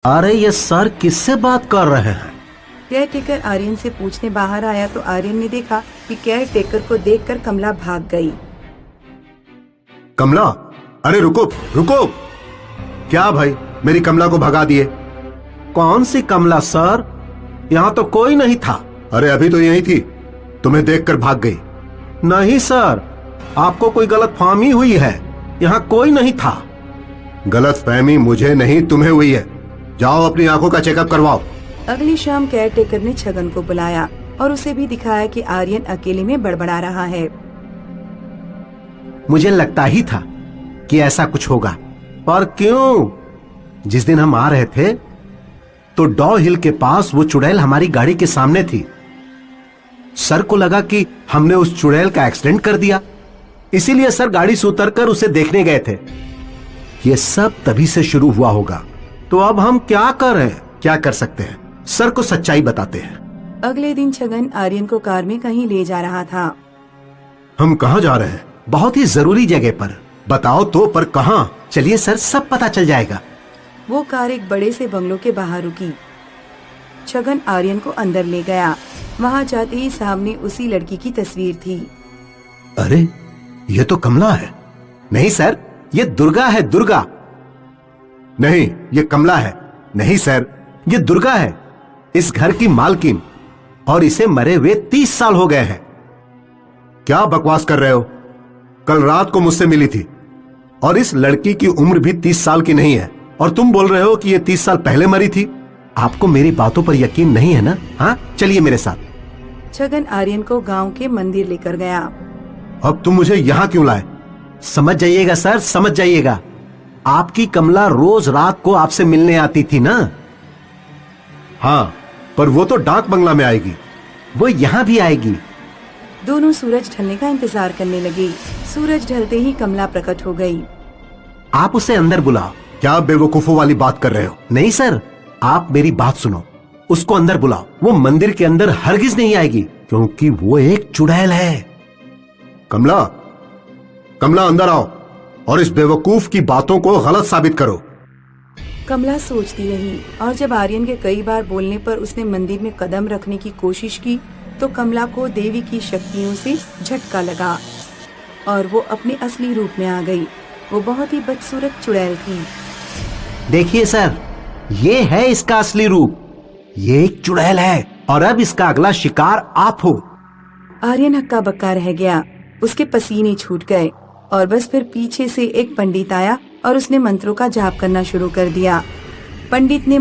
अरे ये सर किससे बात कर रहे हैं? केयर टेकर आर्यन से पूछने बाहर आया तो आर्यन ने देखा कि केयर टेकर को देखकर कमला भाग गई। कमला, अरे रुको रुको! क्या भाई, मेरी कमला को भगा दिए? कौन सी कमला सर? यहाँ तो कोई नहीं था। अरे अभी तो यही थी, तुम्हें देखकर भाग गई। नहीं सर, आपको कोई गलतफहमी हुई है, यहाँ कोई नहीं था। गलतफहमी मुझे नहीं तुम्हें हुई है। जाओ अपनी आंखों का चेकअप करवाओ। अगली शाम केयर टेकर ने छगन को बुलाया और उसे भी दिखाया कि आर्यन अकेले में बड़बड़ा रहा है। मुझे लगता ही था कि ऐसा कुछ होगा। पर क्यों? जिस दिन हम आ रहे थे तो डॉ हिल के पास वो चुड़ैल हमारी गाड़ी के सामने थी। सर को लगा कि हमने उस चुड़ैल का एक्सीडेंट कर दिया, इसीलिए सर गाड़ी से उतरकर उसे देखने गए थे। ये सब तभी से शुरू हुआ होगा। तो अब हम क्या करें? क्या कर सकते हैं? सर को सच्चाई बताते हैं। अगले दिन छगन आर्यन को कार में कहीं ले जा रहा था। हम कहाँ जा रहे हैं? बहुत ही जरूरी जगह पर। बताओ तो, पर कहाँ? चलिए सर, सब पता चल जाएगा। वो कार एक बड़े से बंगलों के बाहर रुकी। छगन आर्यन को अंदर ले गया। वहाँ जाते ही सामने उसी लड़की की तस्वीर थी। अरे ये तो कमला है। नहीं सर, ये दुर्गा है, दुर्गा। नहीं, ये कमला है। नहीं सर, ये दुर्गा है, इस घर की मालकिन, और इसे मरे हुए 30 साल हो गए हैं। क्या बकवास कर रहे हो? कल रात को मुझसे मिली थी और इस लड़की की उम्र भी 30 साल की नहीं है, और तुम बोल रहे हो कि ये 30 साल पहले मरी थी। आपको मेरी बातों पर यकीन नहीं है ना? हाँ, चलिए मेरे साथ। छगन आर्यन को गांव के मंदिर लेकर गया। अब तुम मुझे यहाँ क्यों लाए? समझ जाइएगा सर, समझ जाइएगा। आपकी कमला रोज रात को आपसे मिलने आती थी ना? हाँ, पर वो तो डाक बंगला में आएगी। वो यहाँ भी आएगी। दोनों सूरज ढलने का इंतजार करने लगे। सूरज ढलते ही कमला प्रकट हो गई। आप उसे अंदर बुलाओ। क्या बेवकूफों वाली बात कर रहे हो? नहीं सर, आप मेरी बात सुनो। उसको अंदर बुलाओ। वो मंदिर के अंदर हरगिज नहीं आएगी, क्योंकि वो एक चुड़ैल है। कमला, कमला अंदर आओ और इस बेवकूफ की बातों को गलत साबित करो। कमला सोचती रही, और जब आर्यन के कई बार बोलने पर उसने मंदिर में कदम रखने की कोशिश की तो कमला को देवी की शक्तियों से झटका लगा और वो अपने असली रूप में आ गई। वो बहुत ही बदसूरत चुड़ैल थी। देखिए सर, ये है इसका असली रूप। ये एक चुड़ैल है और अब इसका अगला शिकार आप हो। आर्यन हक्का बक्का रह गया। उसके पसीने छूट गए और बस फिर पीछे से एक पंडित आया और उसने मंत्रों का जाप करना शुरू कर दिया। पंडित ने